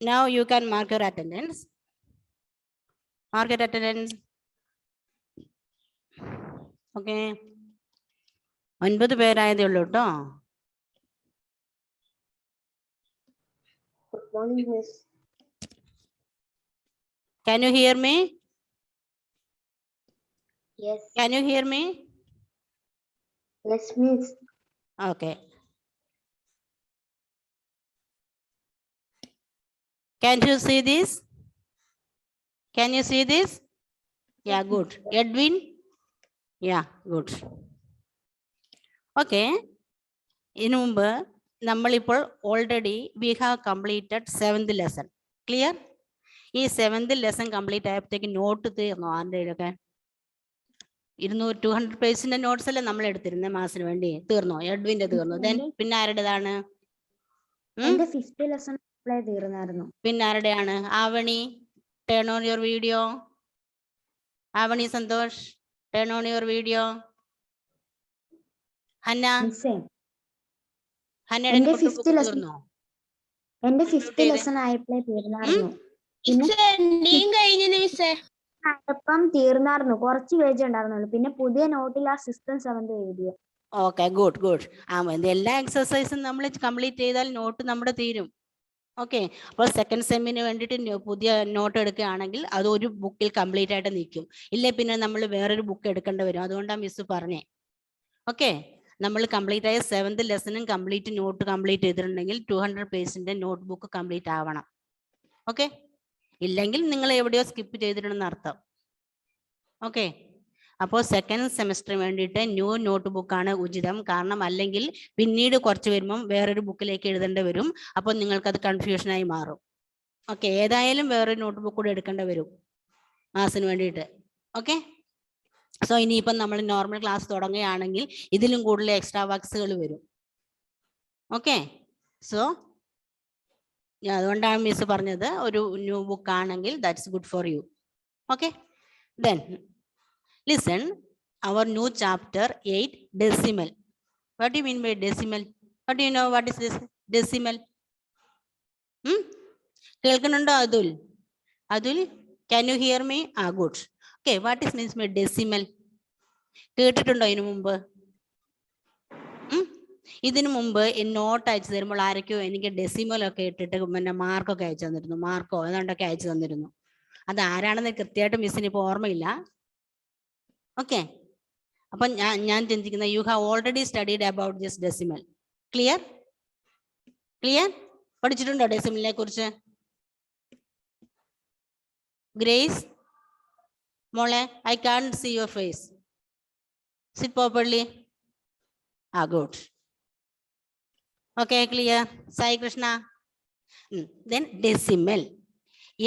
Now you can mark your attendance. Mark your attendance. Okay. 9 പേരായതേ ഉള്ളൂ കേട്ടോ. Good morning, Miss. Can you hear me? Yes. Can you hear me? Yes, Miss. Okay. Can you see this? Can you see this? Yeah, good. Edwin? Yeah, good. Okay. ഇതിനു മുമ്പ് നമ്മളിപ്പോൾ already we have completed 7th lesson. Clear? ഈ 7th lesson complete ആയപ്പോഴത്തേക്ക് not തീർന്നു ആരുടെയൊക്കെ? 200 പേജിന്റെ notes അല്ലേ നമ്മൾ എടുത്തിരുന്നത് മാസിന് വേണ്ടി? തീർന്നോ? എഡ്വിന്റെ തീർന്നു. ദെൻ പിന്നെ ആരുടേതാണ്? പിന്നെ ആരുടെയാണ്? Avani, turn on your video. Avani Santhosh, turn on your video. Hanna, ഹന്നയുടെ തീർന്നോ? എന്റെ 5th ലെസൺ ആയപ്പോഴേ തീർന്നായിരുന്നു. തീർന്നായിരുന്നു, കുറച്ച് പേജ് ഉണ്ടായിരുന്നുള്ളൂ. പിന്നെ പുതിയ നോട്ടിൽ ആ സിസ്റ്റം 7th എഴുതിയ. Okay, good good. എല്ലാ എക്സസൈസും നമ്മൾ കംപ്ലീറ്റ് ചെയ്താൽ നോട്ട് നമ്മുടെ തീരും. ഓക്കെ, അപ്പോൾ സെക്കൻഡ് സെമ്മിന് വേണ്ടിയിട്ട് പുതിയ നോട്ട് എടുക്കുകയാണെങ്കിൽ അത് ഒരു ബുക്കിൽ കംപ്ലീറ്റ് ആയിട്ട് നിൽക്കും. ഇല്ലേ പിന്നെ നമ്മൾ വേറൊരു ബുക്ക് എടുക്കേണ്ടി വരും. അതുകൊണ്ടാണ് മിസ് പറഞ്ഞേ. ഓക്കെ, നമ്മൾ കംപ്ലീറ്റ് ആയ 7th ലെസണും കംപ്ലീറ്റ് നോട്ട് കംപ്ലീറ്റ് ചെയ്തിട്ടുണ്ടെങ്കിൽ 200 പേജിന്റെ നോട്ട് ബുക്ക് കംപ്ലീറ്റ് ആവണം. ഓക്കെ, ഇല്ലെങ്കിൽ നിങ്ങൾ എവിടെയോ സ്കിപ്പ് ചെയ്തിട്ടുണ്ടെന്ന് അർത്ഥം. ഓക്കെ, അപ്പോൾ സെക്കൻഡ് സെമസ്റ്ററിന് വേണ്ടിയിട്ട് ന്യൂ നോട്ട് ബുക്കാണ് ഉചിതം. കാരണം അല്ലെങ്കിൽ പിന്നീട് കുറച്ച് വരുമ്പം വേറൊരു ബുക്കിലേക്ക് എഴുതേണ്ടി വരും. അപ്പോൾ നിങ്ങൾക്കത് കൺഫ്യൂഷനായി മാറും. ഓക്കെ, ഏതായാലും വേറൊരു നോട്ട് ബുക്ക് കൂടെ എടുക്കേണ്ടി വരും മാസിന് വേണ്ടിയിട്ട്. ഓക്കെ, സോ ഇനിയിപ്പം നമ്മൾ നോർമൽ ക്ലാസ് തുടങ്ങുകയാണെങ്കിൽ ഇതിലും കൂടുതൽ എക്സ്ട്രാ വർക്ക്സുകൾ വരും. ഓക്കെ, സോ അതുകൊണ്ടാണ് മിസ് പറഞ്ഞത് ഒരു ന്യൂ ബുക്ക് ആണെങ്കിൽ that's good for you. Okay, then listen our new chapter 8, decimal. What do you mean by decimal? What do you know what is this decimal? കേൾക്കുന്നുണ്ടോ Atul? Atul, can you hear me? Good. Okay, what is means by decimal? കേട്ടിട്ടുണ്ടോ ഇതിനു മുമ്പ്? ഇതിനു മുമ്പ് not അയച്ചു തരുമ്പോൾ ആരൊക്കെയോ എനിക്ക് ഡെസിമൽ ഒക്കെ ഇട്ടിട്ട് പിന്നെ മാർക്കൊക്കെ അയച്ചു തന്നിരുന്നു. മാർക്കോ ഏതാണ്ടൊക്കെ അയച്ചു തന്നിരുന്നു. അത് ആരാണെന്ന് കൃത്യമായിട്ട് മിസ്സിന് ഇപ്പോൾ ഓർമ്മയില്ല. ഓക്കെ, അപ്പം ഞാൻ ചിന്തിക്കുന്ന you have already studied about this decimal. Clear? Clear? പഠിച്ചിട്ടുണ്ടോ ഡെസിമലിനെ കുറിച്ച്? ഗ്രേസ് മോളെ, I can't see your face. Sit properly. Good. Okay, clear? Sai Krishna. Then decimal.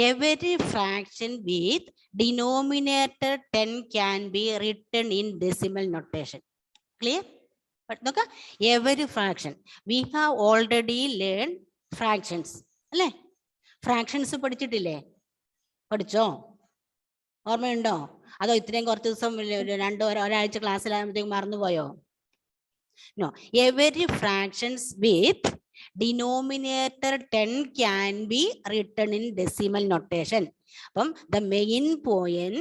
Every fraction with denominator 10 can be written in decimal notation. Clear? But look, every fraction. We have already learned fractions. അല്ലേ? Fractions പഠിച്ചിട്ടില്ലേ? പഠിച്ചോ? ഓർമ്മയുണ്ടോ? അതോ ഇത്രയും കുറച്ച് ദിവസം ഒരാഴ്ച ക്ലാസ്സിലാകുമ്പോഴത്തേക്കും മറന്നുപോയോ? No. Every fractions with denominator 10 can be written in decimal notation. The main point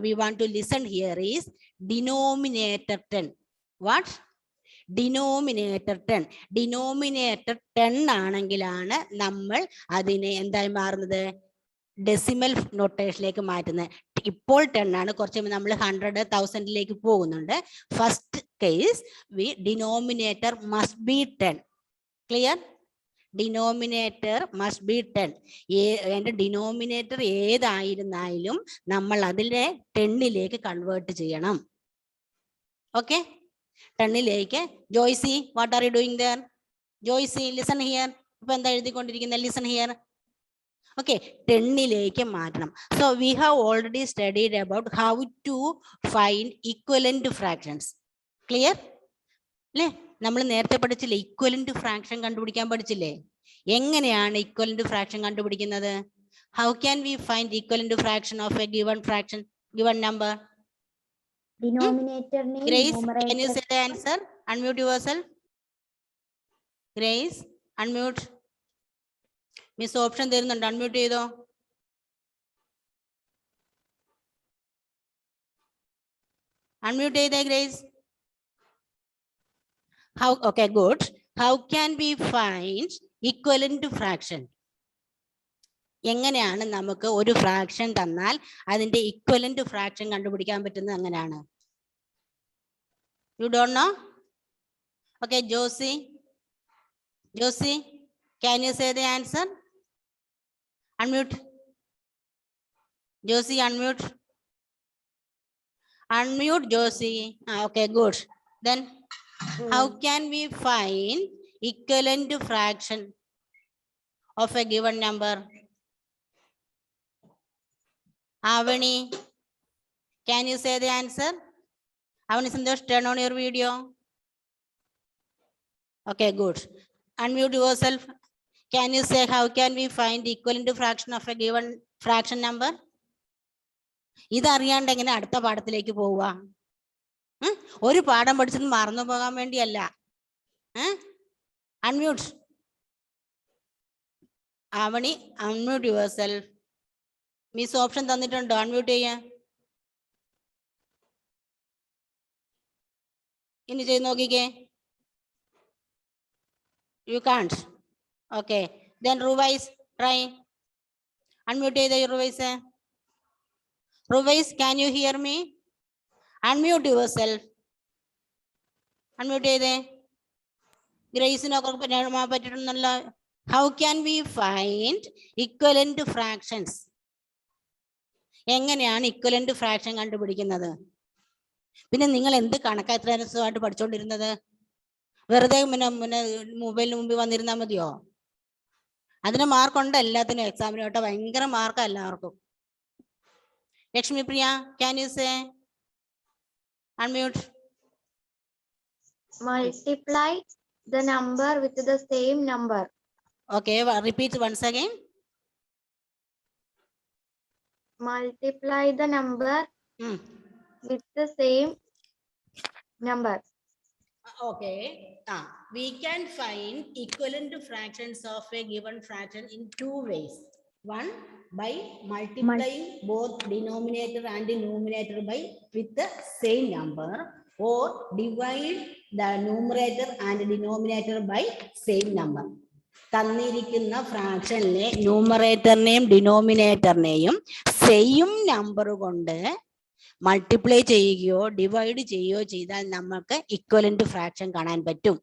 we want to listen here is denominator 10. What? Denominator 10. Denominator 10 ആണെങ്കിലാണ് നമ്മൾ അതിനെ എന്തായി മാറുന്നത്? ഡെസിമൽ നൊട്ടേഷനിലേക്ക് മാറ്റുന്നത്. ഇപ്പോൾ 10 ആണ്, കുറച്ച് നമ്മൾ 100, 1000 പോകുന്നുണ്ട്. First case denominator must be 10. Clear? Denominator must be 10. അതിന്റെ ഡിനോമിനേറ്റർ ഏതായിരുന്നാലും നമ്മൾ അതിനെ 10ലേക്ക് കൺവേർട്ട് ചെയ്യണം. ഓക്കെ, 10ലേക്ക്. Joicy, what are you doing there? Joicy, listen here. ഇപ്പൊ എന്താ എഴുതിക്കൊണ്ടിരിക്കുന്നത്? Listen here. ഓക്കെ, 10ലേക്ക് മാറ്റണം. So we have already studied about how to find equivalent fractions. Clear അല്ലേ? നമ്മൾ നേരത്തെ പഠിച്ചില്ലേ, ഇക്വലന്റ് ഫ്രാക്ഷൻ കണ്ടുപിടിക്കാൻ പഠിച്ചില്ലേ? എങ്ങനെയാണ് ഇക്വലന്റ് ഫ്രാക്ഷൻ കണ്ടുപിടിക്കുന്നത്? How can we find equivalent fraction of a given fraction, given number? Grace, can you say the answer? Unmute yourself. Grace, unmute. Miss option തരുന്നുണ്ട്, unmute ചെയ്തോ. അൺമ്യൂട്ട് ചെയ്തേ grace. How, okay, good. How can we find equivalent fraction? എങ്ങനെയാണ് നമുക്ക് ഒരു fraction തന്നാൽ അതിന്റെ equivalent fraction കണ്ടുപിടിക്കാൻ പറ്റുന്നത് എങ്ങനെയാണ്? You don't know? Okay, Josie, can you say the answer? Unmute. Josie, unmute. Unmute, Josie. Okay, good. Then how can we find equivalent fraction of a given number? Avani, can you say the answer? Avani Santosh, turn on your video. Okay, good. Unmute yourself. Can you say how can we find the equivalent fraction of a given fraction number? ഇതറിയാണ്ട് എങ്ങനെ അടുത്ത പാഠത്തിലേക്ക് പോവുക? ഒരു പാഠം പഠിച്ചിട്ട് മറന്നു പോകാൻ വേണ്ടിയല്ല. Unmute. Avani, unmute yourself. Miss option തന്നിട്ടുണ്ടോ അൺമ്യൂട്ട് ചെയ്യാൻ? ഇനി ചെയ്ത് നോക്കിക്കേ. You can't. ഓക്കെ, ദെൻ റിവൈസ് ട്രൈ. അൺമ്യൂട്ട് ചെയ്തേ റിവൈസ്. റിവൈസ്, can you hear me? Unmute yourself. Unmute ചെയ്തേ. ഗ്രേസിനൊക്കെ പറ്റിയിട്ടുണ്ടല്ലോ. How can we find equivalent fractions? എങ്ങനെയാണ് ഇക്വലന്റ് ഫ്രാക്ഷൻ കണ്ടുപിടിക്കുന്നത്? പിന്നെ നിങ്ങൾ എന്ത് കണക്കാ ഇത്ര രസമായിട്ട് പഠിച്ചോണ്ടിരുന്നത്? വെറുതെ മൊബൈലിന് മുമ്പിൽ വന്നിരുന്നാൽ മതിയോ? അതിന് മാർക്കുണ്ട് എല്ലാത്തിനും, എക്സാമിന് കേട്ടോ, ഭയങ്കര മാർക്കാ എല്ലാവർക്കും. Lakshmi Priya, can you say? Unmute. Multiply the number with the same number. Okay, repeat once again. Multiply the number with the same number. Okay. We can find equivalent fractions of a given fraction in two ways. One, by multiplying both denominator and numerator by with the same number, or divide the numerator and denominator by same number. തന്നിരിക്കുന്ന ഫ്രാക്ഷനിലെ ന്യൂമറേറ്ററിനെയും ഡിനോമിനേറ്ററിനെയും same number കൊണ്ട് multiply ചെയ്യുകയോ divide ചെയ്യുകയോ ചെയ്താൽ നമുക്ക് equivalent fraction കാണാൻ പറ്റും.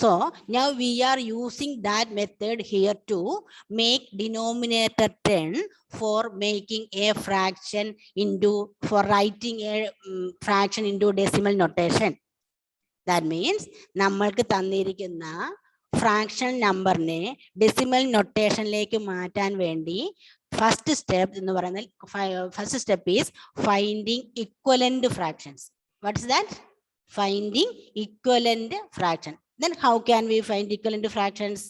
So now we are using that method here to make denominator 10 for making a fraction into, for writing a fraction into decimal notation. That means നമ്മൾക്ക് തന്നിരിക്കുന്ന fraction നമ്പറിനെ ഡെസിമൽ നൊട്ടേഷനിലേക്ക് മാറ്റാൻ വേണ്ടി ഫസ്റ്റ് സ്റ്റെപ്പ് എന്ന് പറയുന്നത്, first step is finding equivalent fractions. What is that? Finding equivalent fraction. Then how can we find equivalent fractions?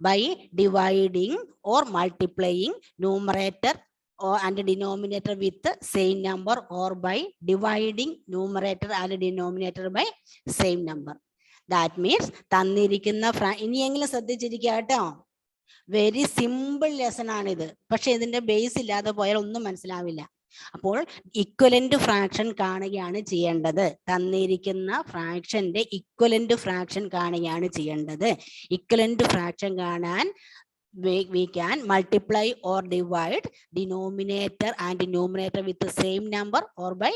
By dividing or multiplying numerator or and denominator with the same number, or by dividing numerator and denominator by same number. That means തന്നിരിക്കുന്ന ഇനിയെങ്കിലും ശ്രദ്ധിച്ചിരിക്കുക കേട്ടോ. Very simple lesson ആണിത്. പക്ഷെ ഇതിന്റെ base ഇല്ലാതെ പോയാൽ ഒന്നും മനസ്സിലാവില്ല. അപ്പോൾ ഇക്വലന്റ് ഫ്രാക്ഷൻ കാണുകയാണ് ചെയ്യേണ്ടത്. തന്നിരിക്കുന്ന ഫ്രാക്ഷന്റെ ഇക്വലന്റ് ഫ്രാക്ഷൻ കാണുകയാണ് ചെയ്യേണ്ടത്. ഇക്വലന്റ് ഫ്രാക്ഷൻ കാണാൻ we can multiply or divide denominator and numerator with the same number, or by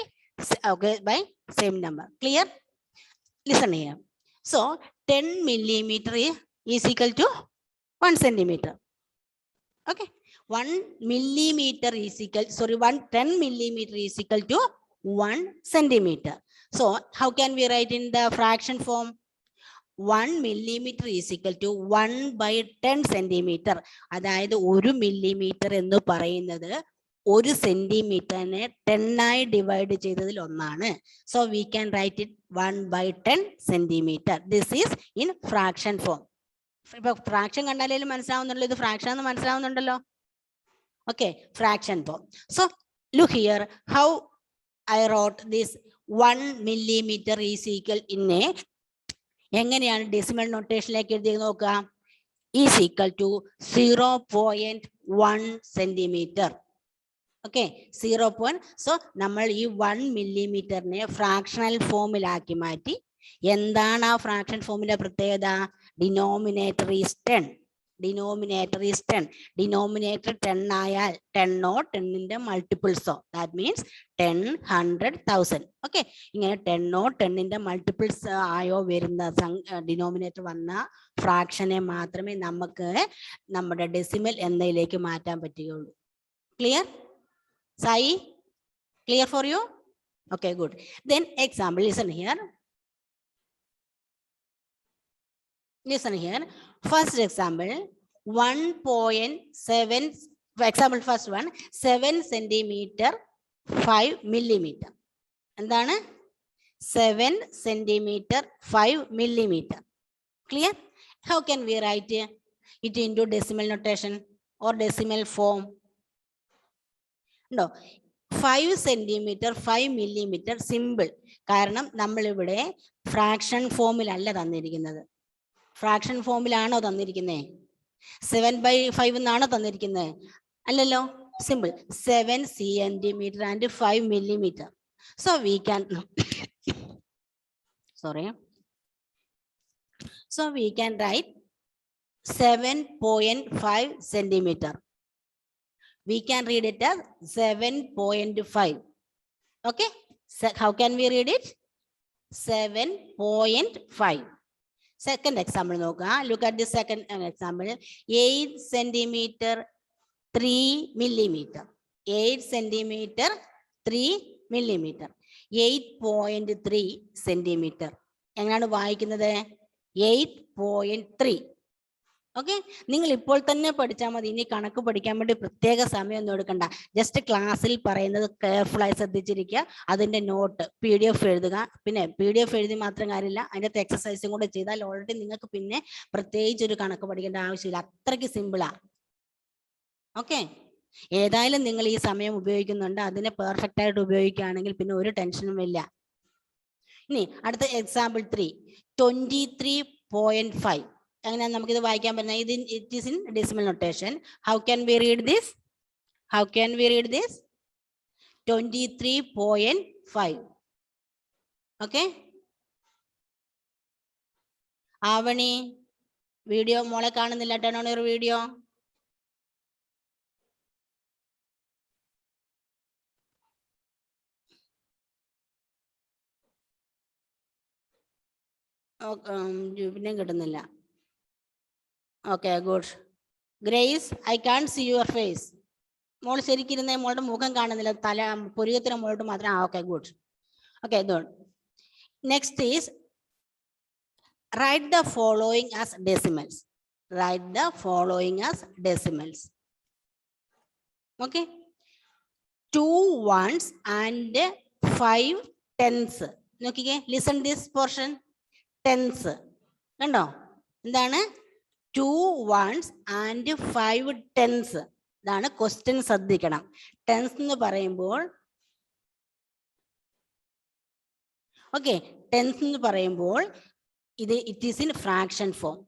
same number. Clear? Listen here. So 10 millimeter is equal to 1 centimeter. Okay, 1 millimeter is equal, 10 millimeter is equal to 1 centimeter. So how can we write in the fraction form? 1 millimeter is equal to 1 by 10 centimeter. അതായത് 1 millimeter എന്ന് പറയുന്നത് 1 സെന്റിമീറ്ററിനെ 10 ആയി divide ചെയ്തതിൽ ഒന്നാണ്. So we can write it 1 by 10 centimeter. This is in fraction form. ഇപ്പൊ fraction കണ്ടാലും മനസ്സിലാവുന്നുണ്ടല്ലോ, ഇത് fraction എന്ന് മനസ്സിലാവുന്നുണ്ടല്ലോ. Okay, fraction form. So look here how I wrote this 1 millimeter is equal in a, എങ്ങനെയാണ് ഡെസിമൽ നൊട്ടേഷനിലേക്ക് എഴുതി നോക്കുക. is equal to 0.1 centimeter. Okay, 0. So നമ്മൾ ഈ 1 millimeter-നെ fractional ഫോമിലാക്കി മാറ്റി. എന്താണ് ആ ഫ്രാക്ഷൻ ഫോമിന്റെ പ്രത്യേകത? Denominator is 10. Denominator is 10. Denominator 10 ആയാൽ 10 10ന്റെ മൾട്ടിപ്പിൾസോ, ദാറ്റ് മീൻസ് 10, 100, 1000. ഓക്കെ, ഇങ്ങനെ 10 10ന്റെ മൾട്ടിപ്പിൾസ് ആയോ വരുന്ന ഡിനോമിനേറ്റർ വന്ന ഫ്രാക്ഷനെ മാത്രമേ നമുക്ക് നമ്മുടെ ഡെസിമൽ എന്നതിലേക്ക് മാറ്റാൻ പറ്റുകയുള്ളൂ. Clear? Sai, clear for you? Okay, good. Then example, listen here. Listen here. First example, 1.7, for example, first one, 7 centimeter, 5 millimeter. എന്താണ്? 7 centimeter, 5 millimeter. Clear? How can we write it into decimal notation or decimal form? No, 5 centimeter, 5 millimeter simple. കാരണം നമ്മൾ ഇവിടെ fraction ഫോമിലല്ല തന്നിരിക്കുന്നത്. Fraction ഫോമിലാണോ തന്നിരിക്കുന്നത്? 7/5 എന്നാണോ തന്നിരിക്കുന്നത്? അല്ലല്ലോ, simple. 7 centimeter and 5 millimeter. So we can sorry. So we can write 7.5 centimeter. We can read it as 7.5. Okay, so how can we read it? 7.5. Second example, look at the second example. 8 centimeter, 3 millimeter. 8 centimeter, 3 millimeter. 8.3 centimeter. എങ്ങനെയാണ് വായിക്കുന്നത്? 8.3. Okay, നിങ്ങൾ ഇപ്പോൾ തന്നെ പഠിച്ചാൽ മതി. ഇനി കണക്ക് പഠിക്കാൻ വേണ്ടി പ്രത്യേക സമയം ഒന്നും എടുക്കണ്ട. ജസ്റ്റ് ക്ലാസ്സിൽ പറയുന്നത് കെയർഫുള്ളായി ശ്രദ്ധിച്ചിരിക്കുക. അതിന്റെ നോട്ട് PDF എഴുതുക. പിന്നെ PDF എഴുതി മാത്രം കാര്യമില്ല, അതിൻ്റെ എക്സസൈസും കൂടെ ചെയ്താൽ ഓൾറെഡി നിങ്ങൾക്ക് പിന്നെ പ്രത്യേകിച്ച് ഒരു കണക്ക് പഠിക്കേണ്ട ആവശ്യമില്ല. അത്രയ്ക്ക് സിമ്പിളാ. ഓക്കെ, ഏതായാലും നിങ്ങൾ ഈ സമയം ഉപയോഗിക്കുന്നുണ്ട്, അതിനെ പെർഫെക്റ്റ് ആയിട്ട് ഉപയോഗിക്കുകയാണെങ്കിൽ പിന്നെ ഒരു ടെൻഷനും ഇല്ല. ഇനി അടുത്ത എക്സാമ്പിൾ 3, 23.5. എങ്ങനെയാണ് നമുക്കിത് വായിക്കാൻ പറ്റുന്നത്? It is in decimal notation. How can we read this? How can we read this? 23.5. Okay, Avani video മോളെ കാണുന്നില്ല. Turn on your video. പിന്നെയും കിട്ടുന്നില്ല. Okay, good. Grace, I can see your face. മോൾ ശരിക്കിരുന്നേ, മോളുടെ മുഖം കാണുന്നില്ല, തല പുരികത്തിന് മുകളിലോട്ട് മാത്രം. Okay, good. Okay, good. Next is write the following as decimals. Write the following as decimals. Okay, 2 ones and 5 tenths. നോക്കിക്കേ, listen this portion. Tenths കണ്ടോ? എന്താണ്? 2 ones and 5 tenths. ഇതാണ് ക്വസ്റ്റ്യൻ, ശ്രദ്ധിക്കണം. ടെൻസ് എന്ന് പറയുമ്പോൾ, ഓക്കെ, ടെൻസ് എന്ന് പറയുമ്പോൾ it is in fraction form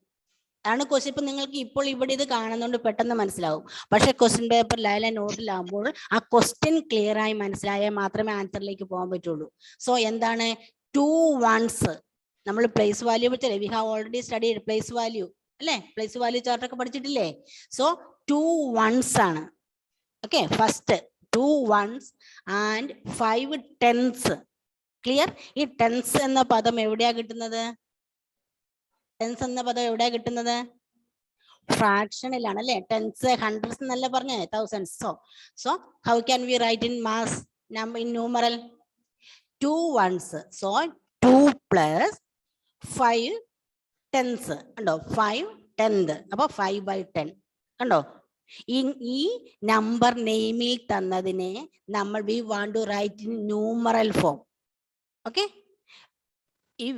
ആണ് ക്വസ്റ്റ്യൻ. ഇപ്പൊ നിങ്ങൾക്ക് ഇപ്പോൾ ഇവിടെ ഇത് കാണുന്നതുകൊണ്ട് പെട്ടെന്ന് മനസ്സിലാവും. പക്ഷെ ക്വസ്റ്റ്യൻ പേപ്പറിലായാലും നോട്ടിലാകുമ്പോൾ ആ ക്വസ്റ്റ്യൻ ക്ലിയർ ആയി മനസ്സിലായാൽ മാത്രമേ ആൻസറിലേക്ക് പോകാൻ പറ്റുള്ളൂ. സോ എന്താണ്? 2 ones. നമ്മൾ പ്ലേസ് വാല്യൂ പഠിച്ചല്ലേ? We have already studied place value അല്ലേ? പ്ലേസ് വാല്യൂ ചാർട്ട് ഒക്കെ പഠിച്ചിട്ടില്ലേ? സോ 2 ones ആണ്. Okay, first 2 ones and 5 tenths. Clear? ഈ ടെൻസ് എന്ന പദം എവിടെയാ കിട്ടുന്നത്? ടെൻസ് എന്ന പദം എവിടെയാ കിട്ടുന്നത്? ഫ്രാക്ഷനിലാണ് അല്ലെ? ടെൻസ് ഹൺഡ്രഡ്സ് എന്നല്ല പറഞ്ഞേ, thousands. So how can we write in mass number in numeral? 2 ones. So 2 plus 5 tenths. കണ്ടോ? 5 tenth. അപ്പൊ 5/10. കണ്ടോ? ഈ നമ്പർ നെയിമിൽ തന്നതിനെ നമ്മൾ we want to write in numeral form. Okay,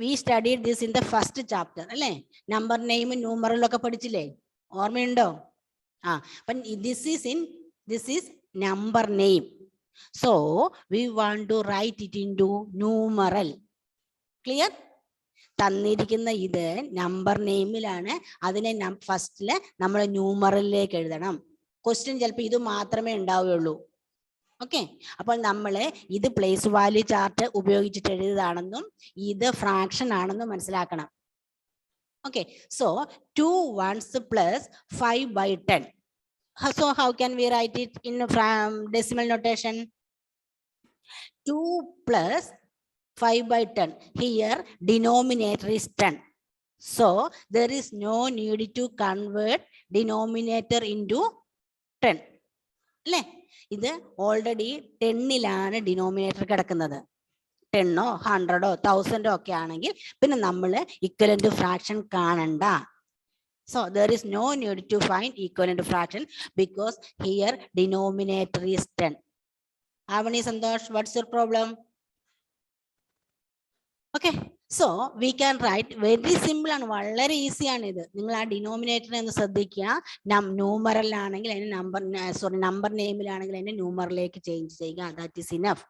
we studied this in the first chapter അല്ലേ? Number name ന്യൂമറലൊക്കെ പഠിച്ചില്ലേ? ഓർമ്മയുണ്ടോ? അപ്പം this is number name. So we want to write it in to numeral. Clear? തന്നിരിക്കുന്ന ഇത് number നെയിമിലാണ്. അതിനെ ഫസ്റ്റില് നമ്മൾ ന്യൂമറലിലേക്ക് എഴുതണം. ക്വസ്റ്റ്യൻ ചിലപ്പോൾ ഇത് മാത്രമേ ഉണ്ടാവുകയുള്ളൂ. ഓക്കെ, അപ്പോൾ നമ്മൾ ഇത് പ്ലേസ് വാല്യൂ ചാർട്ട് ഉപയോഗിച്ചിട്ട് എഴുതിയതാണെന്നും ഇത് ഫ്രാക്ഷൻ ആണെന്നും മനസ്സിലാക്കണം. Okay, so 2 ones plus 5/10. So how can we write it in decimal notation? 2 plus 5/10. Here denominator is 10. So there is no need to convert denominator into 10. അല്ലേ? ഇത് already 10ലാണ് denominator കിടക്കുന്നത്. 10 100 1000 ഒക്കെ ആണെങ്കിൽ പിന്നെ നമ്മൾ ഇക്വലന്റ് ഫ്രാക്ഷൻ കാണണ്ട. So there is no need to find equivalent fraction because here denominator is 10. Avani Santosh, what's your problem? Okay, so we can write very simple and വളരെ easy ആണ് ഇത്. നിങ്ങൾ ആ ഡിനോമിനേറ്ററിനെ ഒന്ന് ശ്രദ്ധിക്കുക. ന്യൂമറലാണെങ്കിൽ അതിന് നമ്പർ നെയിമിലാണെങ്കിൽ അതിനെ ന്യൂമറിലേക്ക് ചേഞ്ച് ചെയ്യുക. That is enough.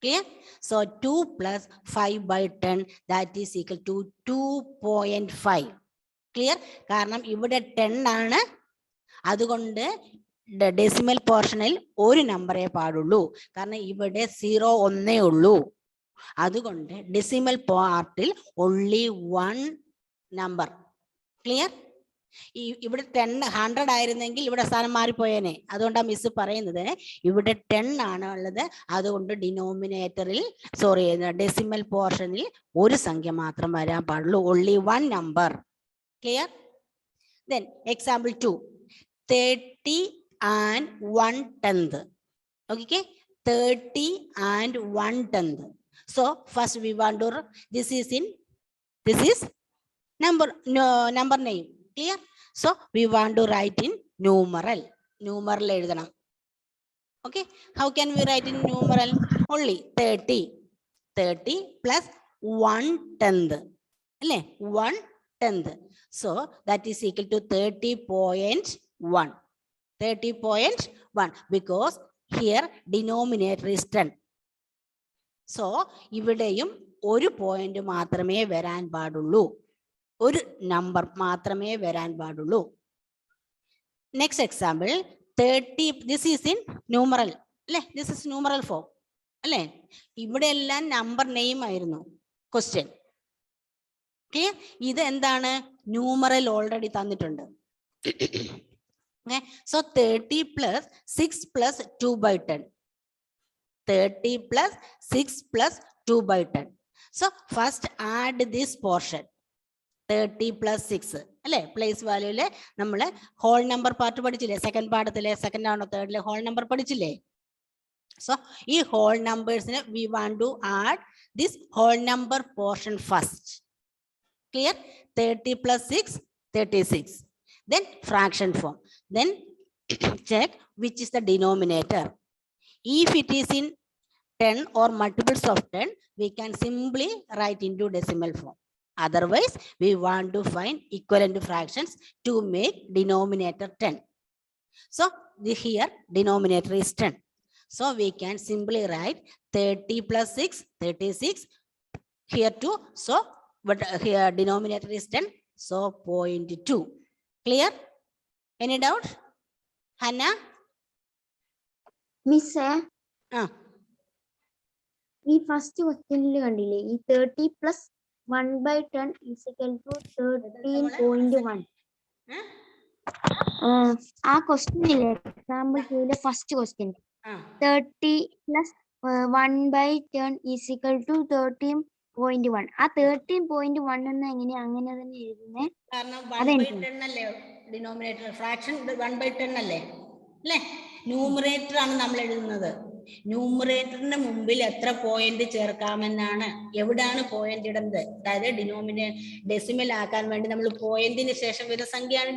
Clear? So 2 plus 5/10 that is equal to 2.5. Clear? കാരണം ഇവിടെ 10 ആണ്, അതുകൊണ്ട് ഡെസിമൽ പോർഷനിൽ ഒരു നമ്പറേ പാടുള്ളൂ. കാരണം ഇവിടെ 0 ഒന്നേ ഉള്ളൂ. അതുകൊണ്ട് ഡെസിമൽ പാർട്ടിൽ only 1 നമ്പർ. ക്ലിയർ? ഇവിടെ 100 ആയിരുന്നെങ്കിൽ ഇവിടെ സ്ഥാനം മാറിപ്പോയേനെ. അതുകൊണ്ടാണ് മിസ് പറയുന്നത് ഇവിടെ 10 ആണ് ഉള്ളത്. അതുകൊണ്ട് ഡിനോമിനേറ്ററിൽ ഡെസിമൽ പോർഷനിൽ ഒരു സംഖ്യ മാത്രം വരാൻ പാടുള്ളൂ. only 1 number. Clear? Then example 2, 30 and 1/10. Okay, 30 and 1/10. So first we want to, this is number name. Clear? So we want to write in numeral എഴുതണം. Okay, how can we write in numeral? Only 30 plus 1/10 അല്ലേ? 1/10. So that is equal to 30.1. 30.1 because here denominator is 10. So ഇവിടെയും ഒരു point മാത്രമേ വരാൻ പാടുള്ളൂ. ഒരു number മാത്രമേ വരാൻ പാടുള്ളൂ. Next example 30. This is in numeral അല്ലേ? ദിസ് ഇസ് ന്യൂമറൽ ഫോം അല്ലേ? ഇവിടെ എല്ലാം നമ്പർ നെയിം ആയിരുന്നു ക്വസ്റ്റ്യൻ. ഇത് എന്താണ്? ന്യൂമറൽ ഓൾറെഡി തന്നിട്ടുണ്ട്. So 30 plus 6 plus 2/10. 30 plus 6 plus 2/10. So first add this portion 30 plus 6 അല്ലേ? പ്ലേസ് വാല്യൂല് നമ്മള് ഹോൾ നമ്പർ പാർട്ട് പഠിച്ചില്ലേ? സെക്കൻഡ് പാഠത്തിലെ സെക്കൻഡ് ആണോ തേർഡിലെ ഹോൾ നമ്പർ പഠിച്ചില്ലേ? സോ ഈ whole നമ്പേഴ്സിന് we want to add this whole number portion first. Clear? 30 plus 6, 36. Then fraction form. Then check which is the denominator. If it is in 10 or multiples of 10, we can simply write into decimal form. Otherwise, we want to find equivalent fractions to make denominator 10. So here denominator is 10. So we can simply write 30 plus 6, 36 here too. So but here denominator is 10, so 0.2. Clear? Any doubt? Hannah? Miss, ഈ first ക്വസ്റ്റ്യനിൽ കണ്ടില്ലേ, ഈ 30 plus 1/10 is equal to 13.1. ആ ക്വസ്റ്റ്യനില്ലേ example first question 30 plus 1/10 is equal to 13.1. ആ 13.1 എന്ന് എങ്ങനെയാ അങ്ങനെ തന്നെ എഴുതുന്നേ? കാരണം 1/10 അല്ലേ ഡിനോമിനേറ്റർ, ഫ്രാക്ഷൻ 1/10 അല്ലേ? ന്യൂമറേറ്റർ ആണ് നമ്മൾ എഴുതുന്നത്. ന്യൂമറേറ്ററിന് മുമ്പിൽ എത്ര പോയിന്റ് ചേർക്കാമെന്നാണ്. എവിടാണ് പോയിന്റ് ഇടുന്നത്? അതായത് ഡെസിമൽ ആക്കാൻ വേണ്ടി നമ്മൾ പോയിന്റിന് ശേഷം വരുന്ന സംഖ്യയാണ്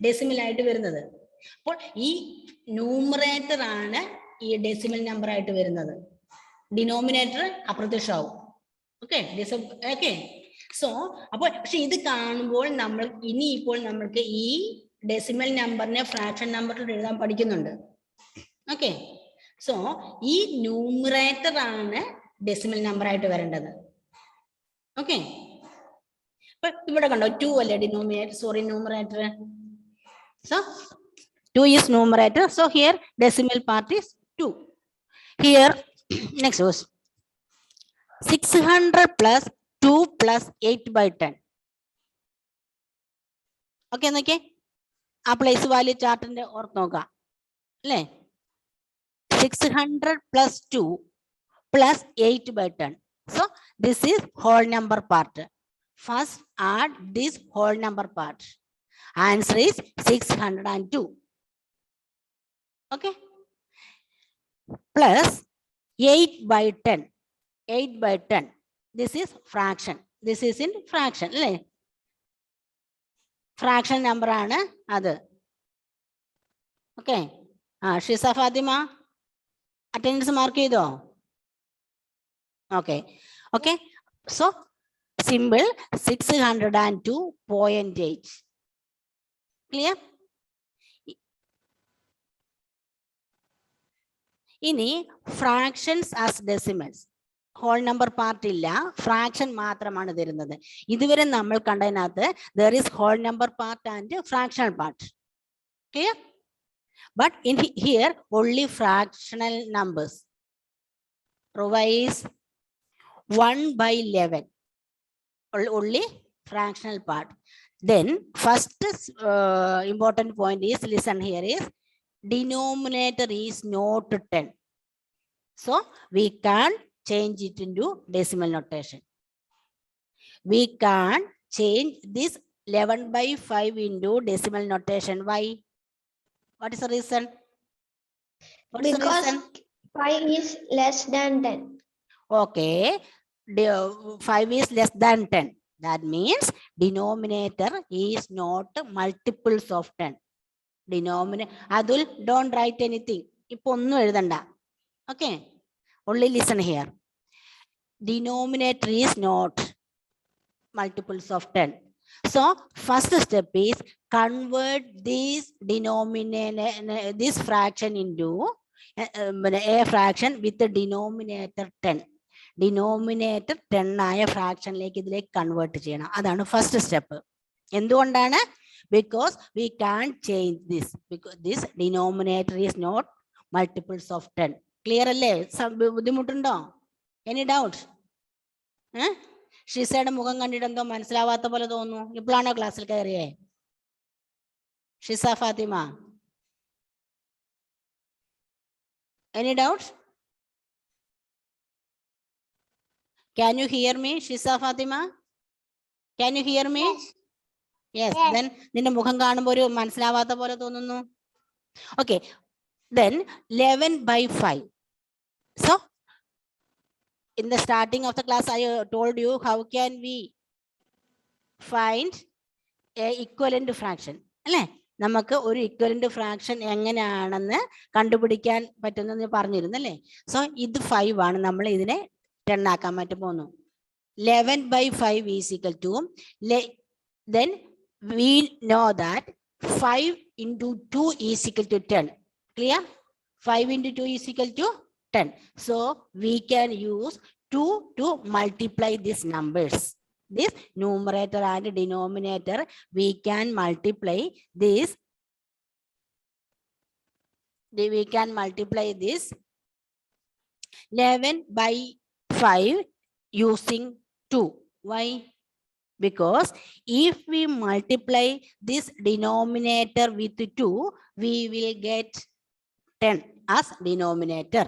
ഡെസിമൽ ആയിട്ട് വരുന്നത്. അപ്പോൾ ഈ ന്യൂമറേറ്റർ ആണ് ഈ ഡെസിമൽ നമ്പർ ആയിട്ട് വരുന്നത്. ഡിനോമിനേറ്റർ അപ്രത്യക്ഷമാവും. ഓക്കെ. സോ അപ്പോൾ പക്ഷെ ഇത് കാണുമ്പോൾ നമ്മൾ ഇനിയിപ്പോൾ നമ്മൾക്ക് ഈ ഡെസിമൽ നമ്പറിനെ ഫ്രാക്ഷൻ നമ്പറിൽ എഴുതാൻ പഠിക്കുന്നുണ്ട്. ഓക്കെ. സോ ഈ ന്യൂമറേറ്റർ ആണ് ഡെസിമൽ നമ്പർ ആയിട്ട് വരേണ്ടത്. Okay. But ഇവിടെ കണ്ടോ 2 അല്ലേ denominator, sorry numerator. So 2 is numerator. So here decimal part is 2. Here next was 600 plus 2 plus 8/10. Okay, നോക്കിയേ ആ പ്ലേസ് വാല്യൂ ചാർട്ടിന്റെ ഓർത്ത് നോക്കാം അല്ലേ. 600 plus 2 plus 8/10. So this is whole number part. First add this whole number part. Answer is 602. Okay. Plus 8/10. 8/10. This is fraction. This is in fraction. അല്ലേ? Fraction number ആണ് അത്. Okay. Shiza Fathima attendance mark ചെയ്തോ? Okay. Okay. So symbol 602.8. Clear? ഇനി fractions as decimals. Whole number part ഇല്ല, fraction മാത്രമാണ് തരുന്നത്. ഇതുവരെ നമ്മൾ കണ്ടതിനകത്ത് there is whole number part and fractional part. Clear? But in here only fractional numbers. Revise 1/11. Only fractional part. Then first important point is, listen here, is denominator is not 10. So we can change it into decimal notation. We can change this 11/5 into decimal notation. Why? What is the reason? What is the reason? 5 is less than 10. Okay. 5 is less than 10. That means denominator is not multiples of 10. Denominator. Adul, don't write anything. ഇപ്പൊ ഒന്നും എഴുതണ്ട. Okay. Only listen here. Denominator is not multiples of 10. So first step is convert this denominator, this fraction into a fraction with the denominator 10. Denominator 10 ആയ ഫ്രാക്ഷനിലേക്ക് ഇതിലേക്ക് convert ചെയ്യണം. അതാണ് first step. എന്തുകൊണ്ടാണ്? Because we can't change this, because this denominator is not multiples of 10. Clear അല്ലേ? ബുദ്ധിമുട്ടുണ്ടോ? Any doubt? ഷിസയുടെ മുഖം കണ്ടിട്ട് എന്തോ മനസ്സിലാവാത്ത പോലെ തോന്നുന്നു. ഇപ്പോഴാണോ ക്ലാസ്സിൽ കയറിയേ? Shiza Fathima, any doubts? Can you hear me, Shisa Fatima? Can you hear me? Yes. Then നിന്റെ മുഖം കാണുമ്പോൾ ഒരു മനസ്സിലാവാത്ത പോലെ തോന്നുന്നു. Okay. Then 11/5. So in the starting of the class I told you how can we find a equivalent fraction. അല്ലേ? നമുക്ക് ഒരു ഇക്വലന്റ് ഫ്രാക്ഷൻ എങ്ങനെയാണെന്ന് കണ്ടുപിടിക്കാൻ പറ്റുന്നെന്ന് പറഞ്ഞിരുന്നു അല്ലേ? സോ ഇത് 5 ആണ്. നമ്മൾ ഇതിനെ 10 ആക്കാൻ പറ്റി പോകുന്നു. 11/5 is equal to, then we know that 5 into 2 is equal to 10. Clear? 5 into 2 is equal to 10. So we can use 2 to multiply these numbers. This numerator and denominator, we can multiply this. We can multiply this 11/5 using 2. Why? Because if we multiply this denominator with 2, we will get 10 as denominator.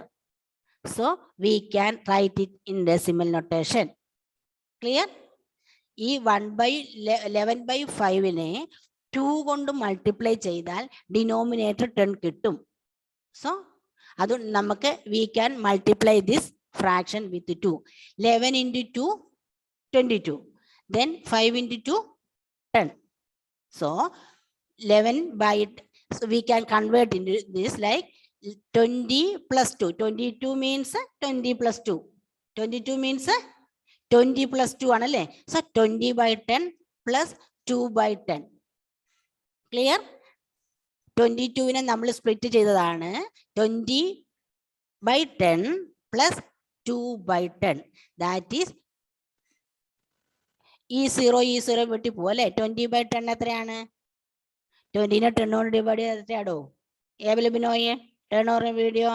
So we can write it in decimal notation. Clear? ഈ 1/11/5നെ 2 കൊണ്ട് multiply ചെയ്താൽ denominator 10 കിട്ടും. So അത് നമുക്ക് we can multiply this fraction with 2. 11 into 2, 22. Then 5 into 2, 10. So 11/, so we can convert into this like 20 plus 2. 22 means 20 plus 2. 22 means 20 plus 2 ആണല്ലേ? So 20/10 plus 2/10. Clear? 22നെ നമ്മൾ split ചെയ്തതാണ്. 20/10 plus 2/10. That is ഈ zero വെട്ടി പോകും അല്ലെ. 20/10 എത്രയാണ്? 20നെ 10 കൊണ്ട് ഡിവൈഡ് ചെയ്ത് എത്രയാടോ? ഏബിൾ ബിനോയെ ടേൺ ഓവർ വീഡിയോ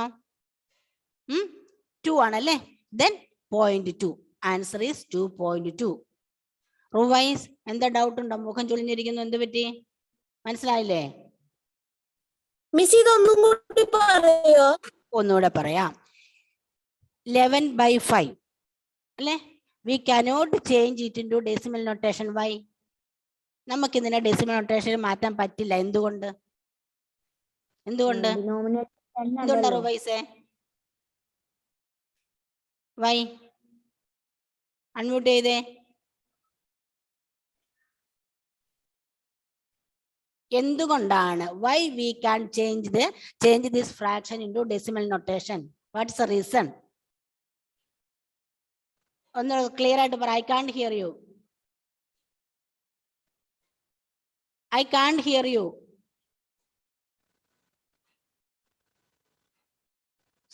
2 ആണല്ലേ. ദെൻ 0.2. Answer is 2.2. റിവൈസ്. എന്താ ഡൗട്ട് ഉണ്ടോ? മുഖം ചൊളിഞ്ഞിരിക്കുന്നു, എന്ത് പറ്റി? മനസ്സിലായില്ലേ? മിസ് ഇതൊന്നും കൂടി പറയോ? ഒന്നുകൂടെ പറയാം. 11/5 അല്ലേ. We cannot change it in to decimal notation. Why? നമുക്ക് ഇതിനെ ഡെസിമൽ നൊട്ടേഷൻ മാറ്റാൻ പറ്റില്ല. എന്തുകൊണ്ട്? എന്തുകൊണ്ടാ റിവൈസേ? വൈ? അൺമ്യൂട്ട് ചെയ്തേ. എന്തുകൊണ്ടാണ്? Why we can change this fraction in to decimal notation? What's the reason? ഒന്ന് ക്ലിയർ ആയിട്ട് പറ. I can't hear you. I can't hear you.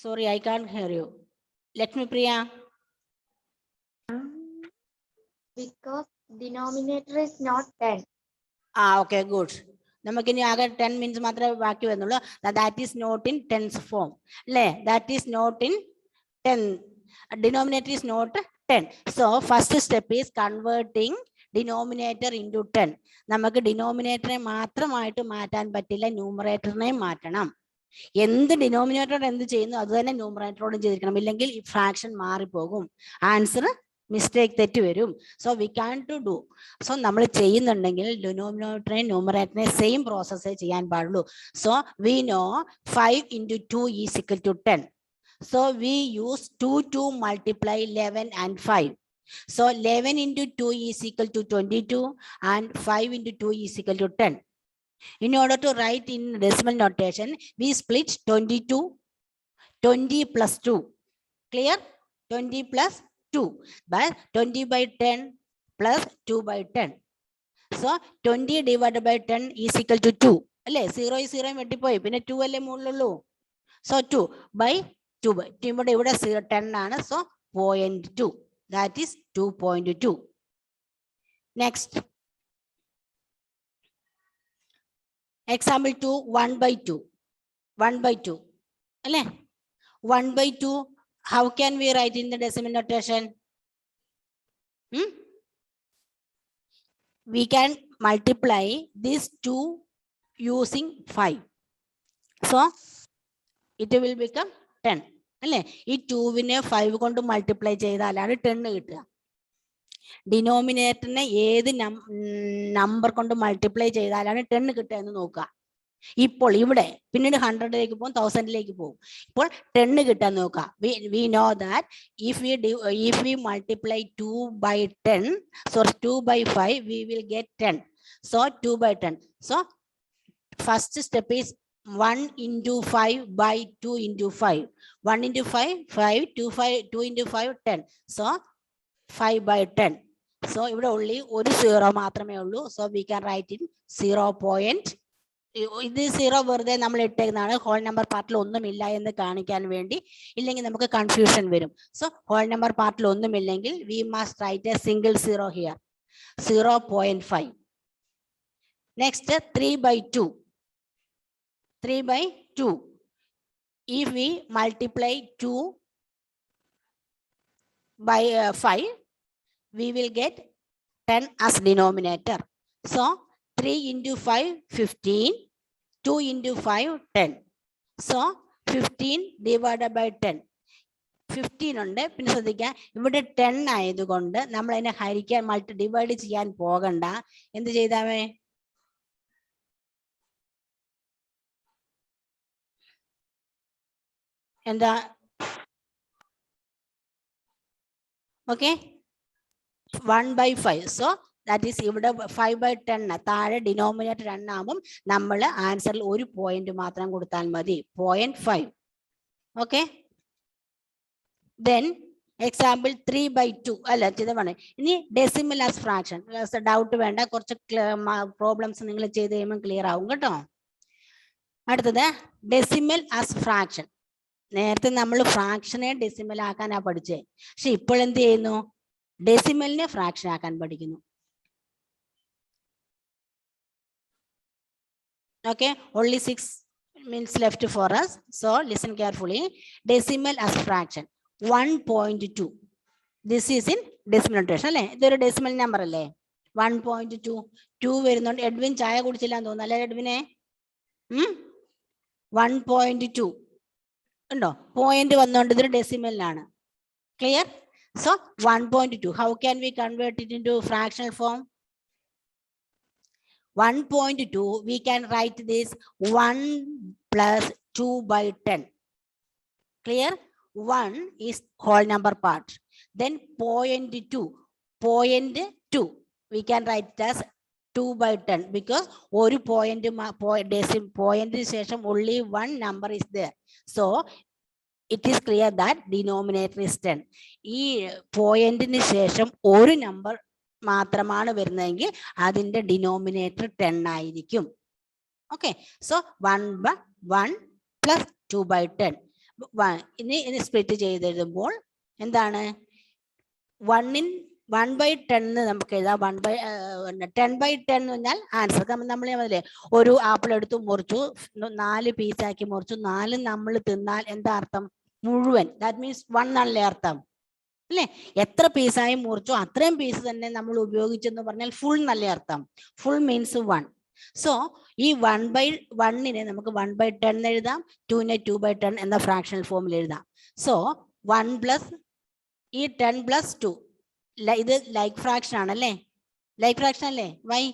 Sorry, I can't hear you. Lakshmi Priya. Because denominator is not 10. Okay, good. നമുക്കിനി ആകെ 10 means മാത്രമേ ബാക്കി വരുന്നുള്ളൂ. That is not in tens form. അല്ലേ? That is not in 10. Denominator is not 10. So first step is converting denominator into 10. നമുക്ക് ഡിനോമിനേറ്ററെ മാത്രമായിട്ട് മാറ്റാൻ പറ്റില്ല, ന്യൂമറേറ്ററിനെയും മാറ്റണം. എന്ത് ഡിനോമിനേറ്ററോട് എന്ത് ചെയ്യുന്നു അത് തന്നെ ന്യൂമറേറ്ററോടും ചെയ്തിരിക്കണം. ഇല്ലെങ്കിൽ ഈ ഫ്രാക്ഷൻ മാറിപ്പോകും, ആൻസർ മിസ്റ്റേക്ക് തെറ്റ് വരും. So we can to do. So നമ്മൾ ചെയ്യുന്നുണ്ടെങ്കിൽ ഡിനോമിനേറ്ററിനെയും ന്യൂമറേറ്ററിനെയും സെയിം പ്രോസസ്സേ ചെയ്യാൻ പാടുള്ളൂ. So we know 5 into 2 is equal to 10. So we use 2 to multiply 11 and 5. So 11 into 2 is equal to 22 and 5 into 2 is equal to 10. In order to write in decimal notation, we split 22, 20 plus 2. Clear? 20 plus 2. But 20/10 plus 2/10. So 20 divided by 10 is equal to 2. അല്ലേ? 0 0 വെട്ടിപ്പോയി, പിന്നെ 2 അല്ലേ മുകളിലുള്ളൂ. So 2 by 2 by 2 ഇവിടെ 10 ആണ്. So 0.2. That is 2.2. Next. Example 2, 1/2. 1/2. അല്ലേ? 1/2. How can we write in the decimal notation? We can multiply these 2 using 5. So it will become 10. അല്ലേ? ഈ 2വിനെ 5 കൊണ്ട് multiply ചെയ്താലാണ് 10 കിട്ടുക. ഡിനോമിനേറ്ററിനെ ഏത് നമ്പർ കൊണ്ട് മൾട്ടിപ്ലൈ ചെയ്താലാണ് 10 കിട്ടുക എന്ന് നോക്കുക. ഇപ്പോൾ ഇവിടെ പിന്നീട് 100ലേക്ക് പോകും, 1000ലേക്ക് പോകും. ഇപ്പോൾ 10 കിട്ടാൻ നോക്കുക. We know that if we multiply 2/10, sorry 2/5, we will get 10. So 2/10. So first step is 1 into 5 by 2 into 5. 1 into 5, 5, 2 into 5, 10. So 5/10. So ഇവിടെ only ഒരു 0 മാത്രമേ ഉള്ളൂ. So we can write in 0. ഇത് 0 വെറുതെ നമ്മൾ ഇട്ടേക്കുന്നതാണ്, ഹോൾ നമ്പർ പാർട്ടിൽ ഒന്നുമില്ല എന്ന് കാണിക്കാൻ വേണ്ടി. ഇല്ലെങ്കിൽ നമുക്ക് കൺഫ്യൂഷൻ വരും. സോ ഹോൾ നമ്പർ പാർട്ടിൽ ഒന്നുമില്ലെങ്കിൽ we must write a single 0 here. 0.5. Next 3/2. 3/2. If we multiply 2 by 5, we will get 10 as denominator. So 3 into 5, 15. 2 into 5, 10. So 15 divided by 10. 15 ഉണ്ട്. പിന്നെ ശ്രദ്ധിക്കുക, ഇവിടെ 10 ആയതുകൊണ്ട് നമ്മൾ അതിനെ ഹരിക്കാൻ ഡിവൈഡ് ചെയ്യാൻ പോകണ്ട. എന്ത് ചെയ്താമേ? എന്താ? ഓക്കെ, 1/5. സോ ദാറ്റ് ഈസ് ഇവിടെ 5/10 താഴെ ഡിനോമിനേറ്റർ 2 ആകുമ്പോൾ നമ്മൾ ആൻസറിൽ ഒരു പോയിന്റ് മാത്രം കൊടുത്താൽ മതി, 0.5. ഓക്കെ, ദെൻ എക്സാമ്പിൾ 3/2 അല്ല ചെയ്തതാണ്. ഇനി ഡെസിമൽ ആസ് ഫ്രാക്ഷൻ. ഡൗട്ട് വേണ്ട, കുറച്ച് പ്രോബ്ലംസ് നിങ്ങൾ ചെയ്ത് കഴിയുമ്പോൾ ക്ലിയർ ആവും കേട്ടോ. അടുത്തത് ഡെസിമൽ ആസ് ഫ്രാക്ഷൻ. നേരത്തെ നമ്മൾ ഫ്രാക്ഷനെ ഡെസിമൽ ആക്കാനാ പഠിച്ചേ, പക്ഷെ ഇപ്പോൾ എന്ത് ചെയ്യുന്നു? ഡെസിമലിനെ ഫ്രാക്ഷൻ ആക്കാൻ പഠിക്കുന്നു. Okay, only 6 minutes left for us. So listen carefully. Decimal as fraction 1.2. This is in decimal notation. അല്ലേ ഇതൊരു ഡെസിമൽ നമ്പർ അല്ലേ 1.2. 2 വരുന്നുണ്ട്. എഡ്വിൻ ചായ കുടിച്ചില്ലാന്ന് തോന്നുന്നു അല്ലേ എഡ്വിനെ? 1.2 ഉണ്ടോ? പോയിന്റ് വന്നുകൊണ്ട് ഇതൊരു ഡെസിമലിനാണ്. Clear? So 1.2. How can we convert it into fractional form? 1.2, we can write this 1 plus 2 by 10. Clear? 1 is whole number part. Then 0.2, we can write it as 2 by 10 because one point shesham only one number is there. So it is clear that denominator is 10. ഈ പോയിന്റിന് ശേഷം ഒരു number മാത്രമാണ് വരുന്നതെങ്കിൽ അതിന്റെ denominator 10 ആയിരിക്കും. Okay, so 1 plus 2 by 10. ഇനി split ചെയ്തെഴുതുമ്പോൾ എന്താണ്? 1 by 10 നമുക്ക് എഴുതാം. 10 by 10 എന്ന് പറഞ്ഞാൽ ആൻസർ. നമ്മൾ ഒരു ആപ്പിൾ എടുത്ത് മുറിച്ചു, 4 പീസാക്കി മുറിച്ചു, 4 നമ്മൾ തിന്നാൽ എന്താ അർത്ഥം? മുഴുവൻ. ദാറ്റ് മീൻസ് 1 ആണല്ലേ അർത്ഥം അല്ലേ? എത്ര പീസായി മുറിച്ചോ അത്രയും പീസ് തന്നെ നമ്മൾ ഉപയോഗിച്ചെന്ന് പറഞ്ഞാൽ ഫുൾ എന്നല്ലേ അർത്ഥം? Full means 1. സോ ഈ 1 by 1 നമുക്ക് 1 by 10 എഴുതാം, 2 2 by 10 എന്ന ഫ്രാക്ഷണൽ ഫോമിൽ എഴുതാം. സോ 1 പ്ലസ് ഈ 10 പ്ലസ് 2 ഇത് ലൈക്ക് ഫ്രാക്ഷൻ ആണല്ലേ? ലൈക്ക് ഫ്രാക്ഷൻ അല്ലേ? വൈ?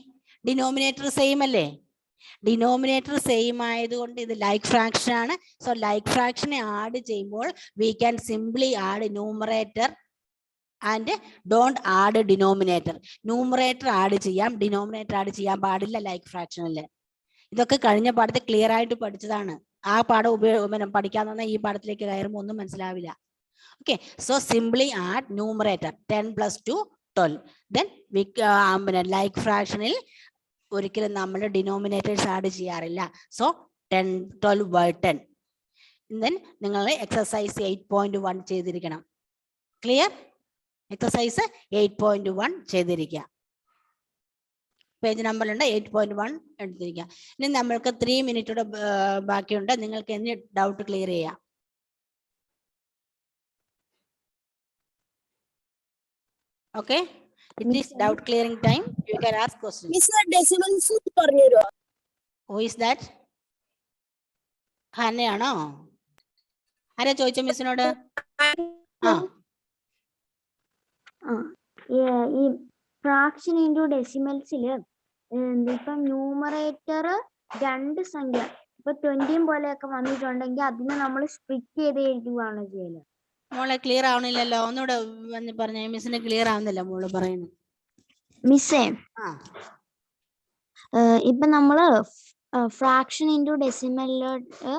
ഡിനോമിനേറ്റർ സെയിം അല്ലേ? ഡിനോമിനേറ്റർ സെയിം ആയതുകൊണ്ട് ഇത് ലൈക്ക് ഫ്രാക്ഷൻ ആണ്. സോ ലൈക്ക് ഫ്രാക്ഷനെ ആഡ് ചെയ്യുമ്പോൾ we can simply add numerator and don't add denominator. Numerator add ചെയ്യാം, ഡിനോമിനേറ്റർ ആഡ് ചെയ്യാൻ പാടില്ല ലൈക്ക് ഫ്രാക്ഷനില്. ഇതൊക്കെ കഴിഞ്ഞ പാഠത്തിൽ ക്ലിയർ ആയിട്ട് പഠിച്ചതാണ്. ആ പാഠം പഠിക്കാന്ന് പറഞ്ഞാൽ ഈ പാഠത്തിലേക്ക് കയറുമ്പോൾ ഒന്നും മനസ്സിലാവില്ല. Okay, so simply add numerator 10 plus 2 12. Then like ഫ്രാക്ഷനിൽ ഒരിക്കലും നമ്മൾ ഡിനോമിനേറ്റേഴ്സ് ആഡ് ചെയ്യാറില്ല. So 10 12 by 10. ദെൻ നിങ്ങൾ എക്സസൈസ് 8.1 ചെയ്തിരിക്കണം. ക്ലിയർ? എക്സസൈസ് 8.1 ചെയ്തിരിക്കുക. പേജ് നമ്പറിലുണ്ട് 8.1 എടുത്തിരിക്കുക. ഇനി നമ്മൾക്ക് 3 മിനിറ്റോടെ ബാക്കിയുണ്ട്. നിങ്ങൾക്ക് എന്ത് ഡൗട്ട് ക്ലിയർ ചെയ്യാം. Okay, it is doubt clearing time. You can ask questions. Miss, decimals പറഞ്ഞു തരുമോ? Who is that? ഹന്നയാണോ? ആരാ ചോദിച്ച മിസ്സിനോട്? ഈ ഫ്രാക്ഷൻ ഇൻറ്റു ഡെസിമൽസില് ഇപ്പം ന്യൂമറേറ്റർ 2 സംഖ്യ ഇപ്പൊ 20 പോലെയൊക്കെ വന്നിട്ടുണ്ടെങ്കിൽ അതിനെ നമ്മൾ സ്പ്ലിറ്റ് ചെയ്ത് എഴുതുകയാണ് ചെയ്യല്. മോളെ ക്ലിയർ ആവണില്ലല്ലോ, ഒന്നുകൂടെ പറഞ്ഞേ. മിസ്സിന് ക്ലിയർ ആവുന്നില്ല മോള് പറയുന്നു. മിസ്സേ, ഇപ്പൊ നമ്മള് ഫ്രാക്ഷൻ ഇൻറ്റു ഡെസിമലിലോട്ട്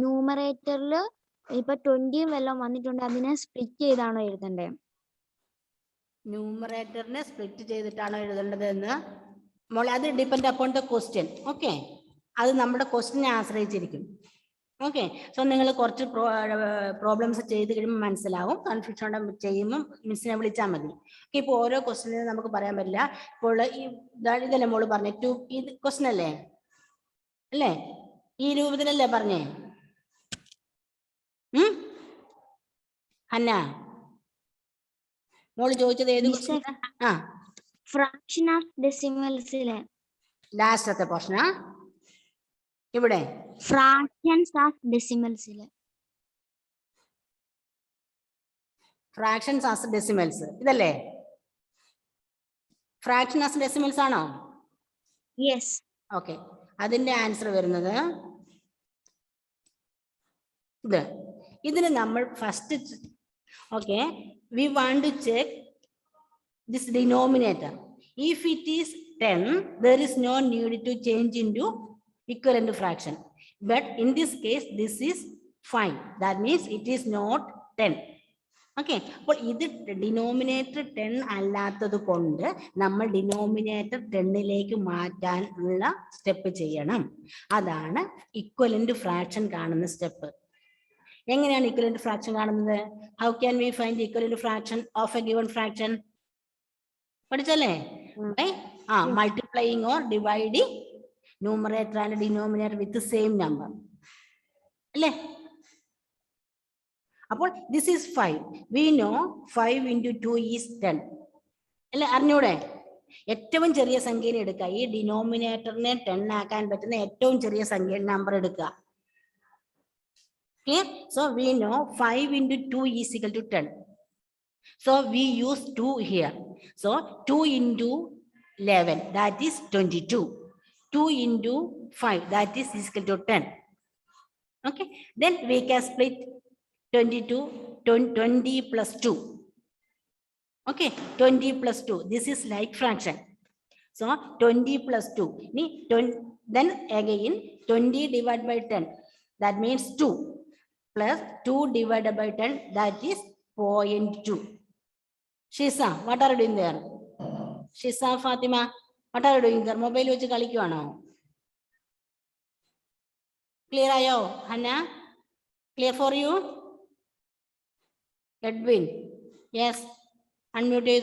ന്യൂമറേറ്ററില് ഇപ്പൊ 20 വല്ലതും വന്നിട്ടുണ്ട്, അതിനെ സ്പ്ലിറ്റ് ചെയ്താണോ എഴുതണ്ടേ? ന്യൂമറേറ്ററിനെ സ്പ്ലിറ്റ് ചെയ്തിട്ടാണോ എഴുതേണ്ടത് എന്ന് മോളെ, അത് depend upon the question. Okay, അത് നമ്മുടെ ക്വസ്റ്റ്യനെ ആശ്രയിച്ചിരിക്കും. ഓക്കെ, സോ നിങ്ങൾ കുറച്ച് പ്രോബ്ലംസ് ചെയ്ത് കഴിയുമ്പോൾ മനസ്സിലാവും. കൺഫ്യൂഷൻ ചെയ്യുമ്പോൾ മിസ്സിനെ വിളിച്ചാൽ മതി. ഓക്കെ, ഇപ്പോൾ ഓരോ ക്വസ്റ്റ്യനും നമുക്ക് പറയാൻ പറ്റില്ല. ഇപ്പോൾ ഈ ഇതല്ലേ മോള് പറഞ്ഞേ, ഇത് ക്വസ്റ്റ്യൻ അല്ലേ? അല്ലേ? ഈ രൂപത്തിലല്ലേ പറഞ്ഞേ? ഹന്ന, മോള് ചോദിച്ചത് ഏത് ക്വസ്റ്റ്യൻ? ഫ്രാക്ഷൻ ഓഫ് ഡെസിമൽസിലെ ലാസ്റ്റത്തെ പോർഷനാ ഇവിടെ. ഫ്രാക്ഷൻസ് ഓഫ് ഡെസിമൽസിലെ ഫ്രാക്ഷൻസ് ആസ് ഡെസിമൽസ് ഇതല്ലേ? ഫ്രാക്ഷൻ ആസ് ഡെസിമൽസ് ആണോ? യെസ്. ഓക്കെ, അതിന്റെ ആൻസർ വരുന്നത് ഇതിന് നമ്മൾ first okay we want to check this denominator. If it is 10 there is no need to change into equivalent fraction, but in this case this is fine. That means it is not 10. Okay, അപ്പോൾ ഇത് denominator 10 അല്ലാത്തത് കൊണ്ട് നമ്മൾ denominator 10ലേക്ക് മാറ്റാനുള്ള step ചെയ്യണം. അതാണ് equivalent fraction കാണുന്ന step. എങ്ങനെയാണ് ഇക്വലന്റ് ഫ്രാക്ഷൻ കാണുന്നത്? How can we find equivalent fraction of a given fraction? പഠിച്ചല്ലേ? Multiplying or dividing numerator and denominator with the same number. അല്ലേ? അപ്പോൾ this is 5. We know 5 into 2 is 10. അല്ലേ? അറിഞ്ഞൂടെ? ഏറ്റവും ചെറിയ സംഖ്യനെ എടുക്കുക. ഈ ഡിനോമിനേറ്ററിനെ 10 ആക്കാൻ പറ്റുന്ന ഏറ്റവും ചെറിയ സംഖ്യ നമ്പർ എടുക്കുക. Clear? So we know 5 into 2 is equal to 10. So we use 2 here. So 2 into 11, that is 22. 2 into 5, that is equal to 10. Okay. Then we can split 20 plus 2. Okay. 20 plus 2. This is like fraction. So 20 plus 2. Then again 20 divided by 10. That means 2. Plus 2 divided by 10. That is 0.2. Shisa, what are you doing there? Shisa, Fatima, what are you doing there? Mobile which kalikkuano? Clear ayo, Hannah? Clear for you? Edwin? Yes. Unmute.